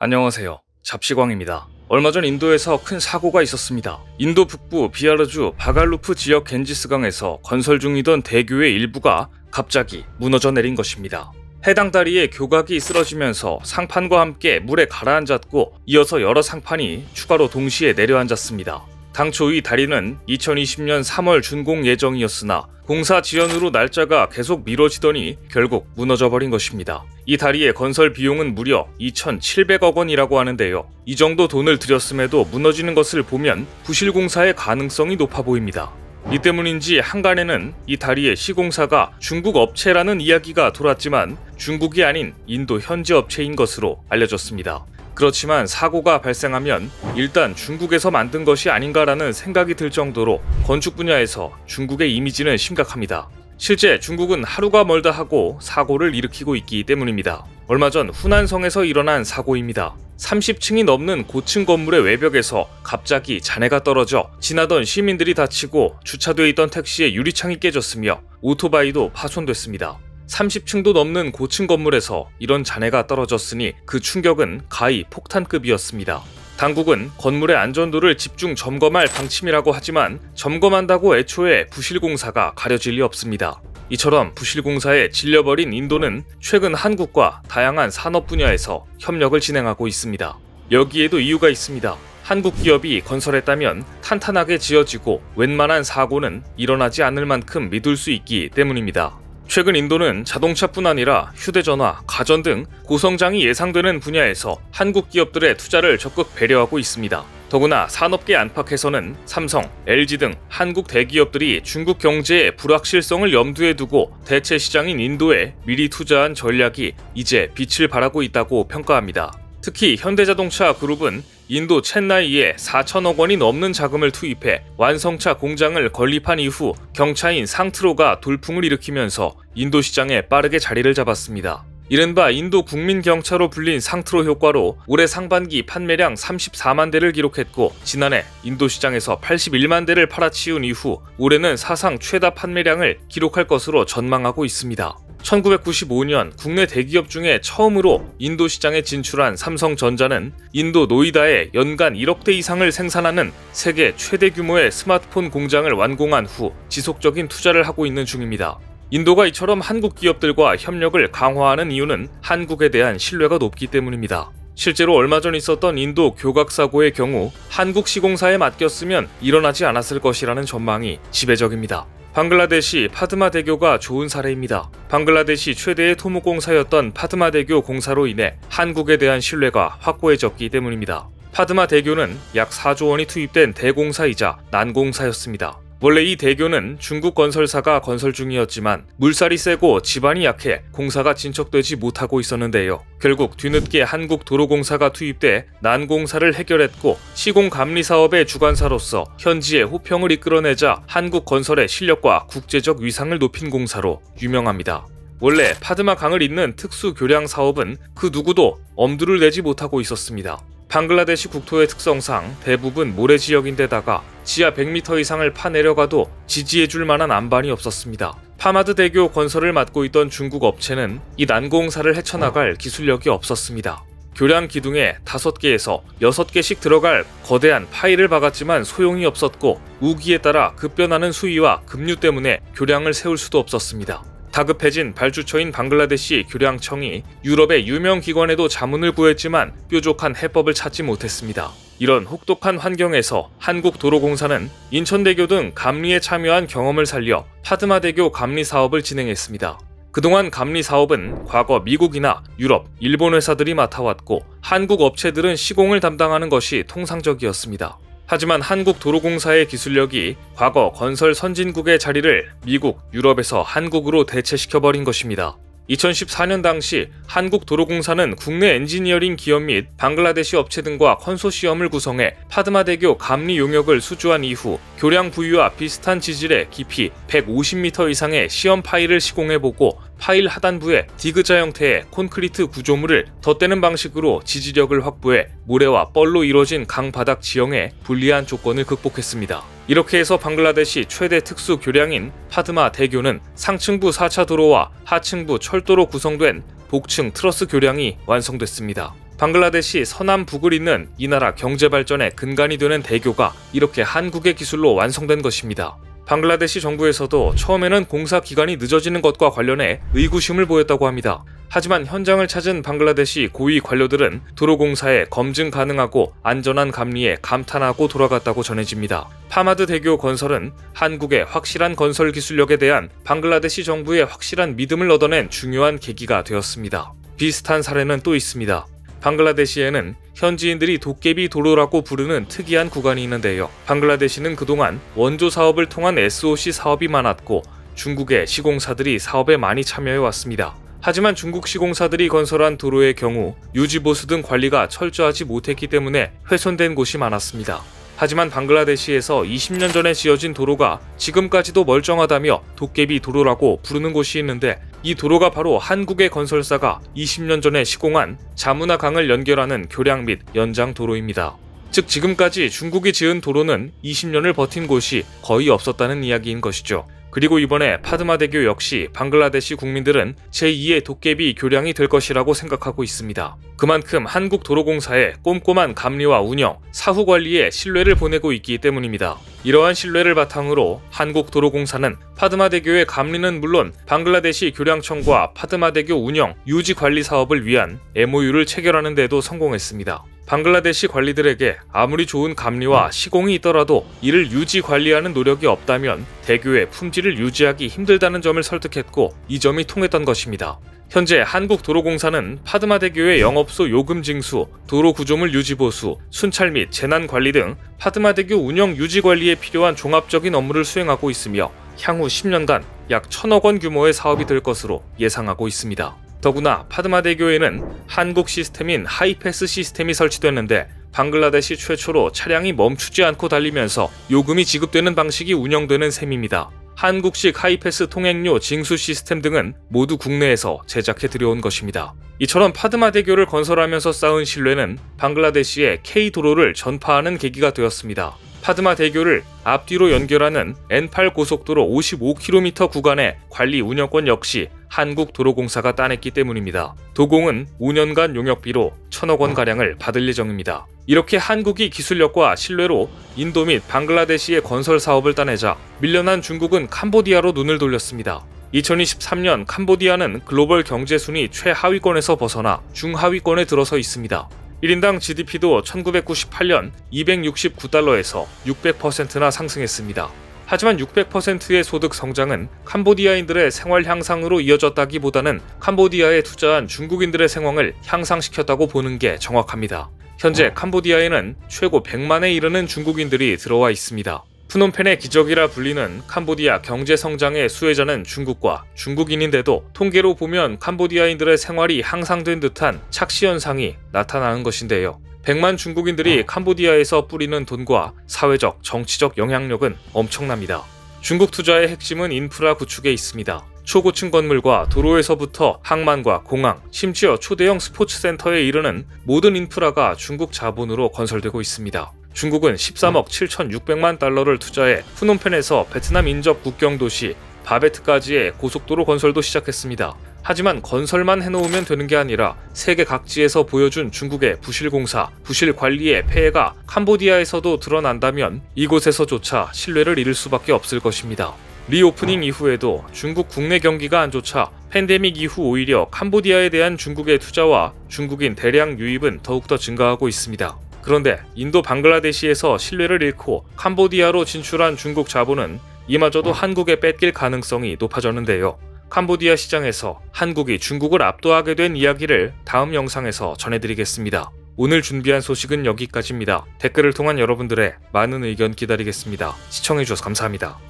안녕하세요. 잡시광입니다. 얼마 전 인도에서 큰 사고가 있었습니다. 인도 북부 비하르주 바갈루프 지역 겐지스강에서 건설 중이던 대교의 일부가 갑자기 무너져 내린 것입니다. 해당 다리의 교각이 쓰러지면서 상판과 함께 물에 가라앉았고 이어서 여러 상판이 추가로 동시에 내려앉았습니다. 당초 이 다리는 2020년 3월 준공 예정이었으나 공사 지연으로 날짜가 계속 미뤄지더니 결국 무너져버린 것입니다. 이 다리의 건설 비용은 무려 2,700억 원이라고 하는데요. 이 정도 돈을 들였음에도 무너지는 것을 보면 부실 공사의 가능성이 높아 보입니다. 이 때문인지 한간에는 이 다리의 시공사가 중국 업체라는 이야기가 돌았지만 중국이 아닌 인도 현지 업체인 것으로 알려졌습니다. 그렇지만 사고가 발생하면 일단 중국에서 만든 것이 아닌가라는 생각이 들 정도로 건축 분야에서 중국의 이미지는 심각합니다. 실제 중국은 하루가 멀다 하고 사고를 일으키고 있기 때문입니다. 얼마 전 후난성에서 일어난 사고입니다. 30층이 넘는 고층 건물의 외벽에서 갑자기 잔해가 떨어져 지나던 시민들이 다치고 주차되어 있던 택시의 유리창이 깨졌으며 오토바이도 파손됐습니다. 30층도 넘는 고층 건물에서 이런 잔해가 떨어졌으니 그 충격은 가히 폭탄급이었습니다. 당국은 건물의 안전도를 집중 점검할 방침이라고 하지만 점검한다고 애초에 부실공사가 가려질 리 없습니다. 이처럼 부실공사에 질려버린 인도는 최근 한국과 다양한 산업 분야에서 협력을 진행하고 있습니다. 여기에도 이유가 있습니다. 한국 기업이 건설했다면 탄탄하게 지어지고 웬만한 사고는 일어나지 않을 만큼 믿을 수 있기 때문입니다. 최근 인도는 자동차뿐 아니라 휴대전화, 가전 등 고성장이 예상되는 분야에서 한국 기업들의 투자를 적극 배려하고 있습니다. 더구나 산업계 안팎에서는 삼성, LG 등 한국 대기업들이 중국 경제의 불확실성을 염두에 두고 대체 시장인 인도에 미리 투자한 전략이 이제 빛을 발하고 있다고 평가합니다. 특히 현대자동차 그룹은 인도 챈나이에 4천억 원이 넘는 자금을 투입해 완성차 공장을 건립한 이후 경차인 상트로가 돌풍을 일으키면서 인도 시장에 빠르게 자리를 잡았습니다. 이른바 인도 국민경차로 불린 상트로 효과로 올해 상반기 판매량 34만 대를 기록했고 지난해 인도 시장에서 81만 대를 팔아치운 이후 올해는 사상 최다 판매량을 기록할 것으로 전망하고 있습니다. 1995년 국내 대기업 중에 처음으로 인도 시장에 진출한 삼성전자는 인도 노이다에 연간 1억 대 이상을 생산하는 세계 최대 규모의 스마트폰 공장을 완공한 후 지속적인 투자를 하고 있는 중입니다. 인도가 이처럼 한국 기업들과 협력을 강화하는 이유는 한국에 대한 신뢰가 높기 때문입니다. 실제로 얼마 전 있었던 인도 교각 사고의 경우 한국 시공사에 맡겼으면 일어나지 않았을 것이라는 전망이 지배적입니다. 방글라데시 파드마 대교가 좋은 사례입니다. 방글라데시 최대의 토목공사였던 파드마 대교 공사로 인해 한국에 대한 신뢰가 확고해졌기 때문입니다. 파드마 대교는 약 4조 원이 투입된 대공사이자 난공사였습니다. 원래 이 대교는 중국 건설사가 건설 중이었지만 물살이 세고 지반이 약해 공사가 진척되지 못하고 있었는데요. 결국 뒤늦게 한국도로공사가 투입돼 난공사를 해결했고 시공감리 사업의 주관사로서 현지의 호평을 이끌어내자 한국건설의 실력과 국제적 위상을 높인 공사로 유명합니다. 원래 파드마 강을 잇는 특수 교량 사업은 그 누구도 엄두를 내지 못하고 있었습니다. 방글라데시 국토의 특성상 대부분 모래 지역인데다가 지하 100m 이상을 파내려가도 지지해줄 만한 안반이 없었습니다. 파마드 대교 건설을 맡고 있던 중국 업체는 이 난공사를 헤쳐나갈 기술력이 없었습니다. 교량 기둥에 5개에서 6개씩 들어갈 거대한 파일을 박았지만 소용이 없었고 우기에 따라 급변하는 수위와 급류 때문에 교량을 세울 수도 없었습니다. 다급해진 발주처인 방글라데시 교량청이 유럽의 유명 기관에도 자문을 구했지만 뾰족한 해법을 찾지 못했습니다. 이런 혹독한 환경에서 한국도로공사는 인천대교 등 감리에 참여한 경험을 살려 파드마대교 감리 사업을 진행했습니다. 그동안 감리 사업은 과거 미국이나 유럽, 일본 회사들이 맡아왔고 한국 업체들은 시공을 담당하는 것이 통상적이었습니다. 하지만 한국도로공사의 기술력이 과거 건설 선진국의 자리를 미국, 유럽에서 한국으로 대체시켜버린 것입니다. 2014년 당시 한국도로공사는 국내 엔지니어링 기업 및 방글라데시 업체 등과 컨소시엄을 구성해 파드마대교 감리 용역을 수주한 이후 교량 부위와 비슷한 지질의 깊이 150m 이상의 시험 파일을 시공해보고 파일 하단부에 디귿자 형태의 콘크리트 구조물을 덧대는 방식으로 지지력을 확보해 모래와 뻘로 이루어진 강바닥 지형의 불리한 조건을 극복했습니다. 이렇게 해서 방글라데시 최대 특수 교량인 파드마 대교는 상층부 4차 도로와 하층부 철도로 구성된 복층 트러스 교량이 완성됐습니다. 방글라데시 서남북을 잇는 이 나라 경제발전의 근간이 되는 대교가 이렇게 한국의 기술로 완성된 것입니다. 방글라데시 정부에서도 처음에는 공사 기간이 늦어지는 것과 관련해 의구심을 보였다고 합니다. 하지만 현장을 찾은 방글라데시 고위 관료들은 도로공사에 검증 가능하고 안전한 감리에 감탄하고 돌아갔다고 전해집니다. 파마드 대교 건설은 한국의 확실한 건설 기술력에 대한 방글라데시 정부의 확실한 믿음을 얻어낸 중요한 계기가 되었습니다. 비슷한 사례는 또 있습니다. 방글라데시에는 현지인들이 도깨비 도로라고 부르는 특이한 구간이 있는데요. 방글라데시는 그동안 원조 사업을 통한 SOC 사업이 많았고 중국의 시공사들이 사업에 많이 참여해왔습니다. 하지만 중국 시공사들이 건설한 도로의 경우 유지보수 등 관리가 철저하지 못했기 때문에 훼손된 곳이 많았습니다. 하지만 방글라데시에서 20년 전에 지어진 도로가 지금까지도 멀쩡하다며 도깨비 도로라고 부르는 곳이 있는데 이 도로가 바로 한국의 건설사가 20년 전에 시공한 자무나 강을 연결하는 교량 및 연장 도로입니다. 즉 지금까지 중국이 지은 도로는 20년을 버틴 곳이 거의 없었다는 이야기인 것이죠. 그리고 이번에 파드마대교 역시 방글라데시 국민들은 제2의 도깨비 교량이 될 것이라고 생각하고 있습니다. 그만큼 한국도로공사의 꼼꼼한 감리와 운영, 사후 관리에 신뢰를 보내고 있기 때문입니다. 이러한 신뢰를 바탕으로 한국도로공사는 파드마대교의 감리는 물론 방글라데시 교량청과 파드마대교 운영, 유지 관리 사업을 위한 MOU를 체결하는 데도 성공했습니다. 방글라데시 관리들에게 아무리 좋은 감리와 시공이 있더라도 이를 유지 관리하는 노력이 없다면 대교의 품질을 유지하기 힘들다는 점을 설득했고 이 점이 통했던 것입니다. 현재 한국도로공사는 파드마대교의 영업소 요금 징수, 도로 구조물 유지 보수, 순찰 및 재난 관리 등 파드마대교 운영 유지 관리에 필요한 종합적인 업무를 수행하고 있으며 향후 10년간 약 1,000억 원 규모의 사업이 될 것으로 예상하고 있습니다. 더구나 파드마대교에는 한국 시스템인 하이패스 시스템이 설치됐는데 방글라데시 최초로 차량이 멈추지 않고 달리면서 요금이 지급되는 방식이 운영되는 셈입니다. 한국식 하이패스 통행료 징수 시스템 등은 모두 국내에서 제작해 들여온 것입니다. 이처럼 파드마대교를 건설하면서 쌓은 신뢰는 방글라데시의 K도로를 전파하는 계기가 되었습니다. 파드마대교를 앞뒤로 연결하는 N8 고속도로 55km 구간의 관리 운영권 역시 한국도로공사가 따냈기 때문입니다. 도공은 5년간 용역비로 1,000억 원가량을 받을 예정입니다. 이렇게 한국이 기술력과 신뢰로 인도 및 방글라데시의 건설 사업을 따내자 밀려난 중국은 캄보디아로 눈을 돌렸습니다. 2023년 캄보디아는 글로벌 경제순위 최하위권에서 벗어나 중하위권에 들어서 있습니다. 1인당 GDP도 1998년 269달러에서 600%나 상승했습니다. 하지만 600%의 소득 성장은 캄보디아인들의 생활 향상으로 이어졌다기보다는 캄보디아에 투자한 중국인들의 생활을 향상시켰다고 보는 게 정확합니다. 현재 캄보디아에는 최고 100만에 이르는 중국인들이 들어와 있습니다. 프놈펜의 기적이라 불리는 캄보디아 경제 성장의 수혜자는 중국과 중국인인데도 통계로 보면 캄보디아인들의 생활이 향상된 듯한 착시 현상이 나타나는 것인데요. 100만 중국인들이 캄보디아에서 뿌리는 돈과 사회적, 정치적 영향력은 엄청납니다. 중국 투자의 핵심은 인프라 구축에 있습니다. 초고층 건물과 도로에서부터 항만과 공항, 심지어 초대형 스포츠 센터에 이르는 모든 인프라가 중국 자본으로 건설되고 있습니다. 중국은 13억 7,600만 달러를 투자해 프놈펜에서 베트남 인접 국경 도시 바베트까지의 고속도로 건설도 시작했습니다. 하지만 건설만 해놓으면 되는 게 아니라 세계 각지에서 보여준 중국의 부실공사, 부실관리의 폐해가 캄보디아에서도 드러난다면 이곳에서조차 신뢰를 잃을 수밖에 없을 것입니다. 리오프닝 이후에도 중국 국내 경기가 안 좋자 팬데믹 이후 오히려 캄보디아에 대한 중국의 투자와 중국인 대량 유입은 더욱더 증가하고 있습니다. 그런데 인도 방글라데시에서 신뢰를 잃고 캄보디아로 진출한 중국 자본은 이마저도 한국에 뺏길 가능성이 높아졌는데요. 캄보디아 시장에서 한국이 중국을 압도하게 된 이야기를 다음 영상에서 전해드리겠습니다. 오늘 준비한 소식은 여기까지입니다. 댓글을 통한 여러분들의 많은 의견 기다리겠습니다. 시청해주셔서 감사합니다.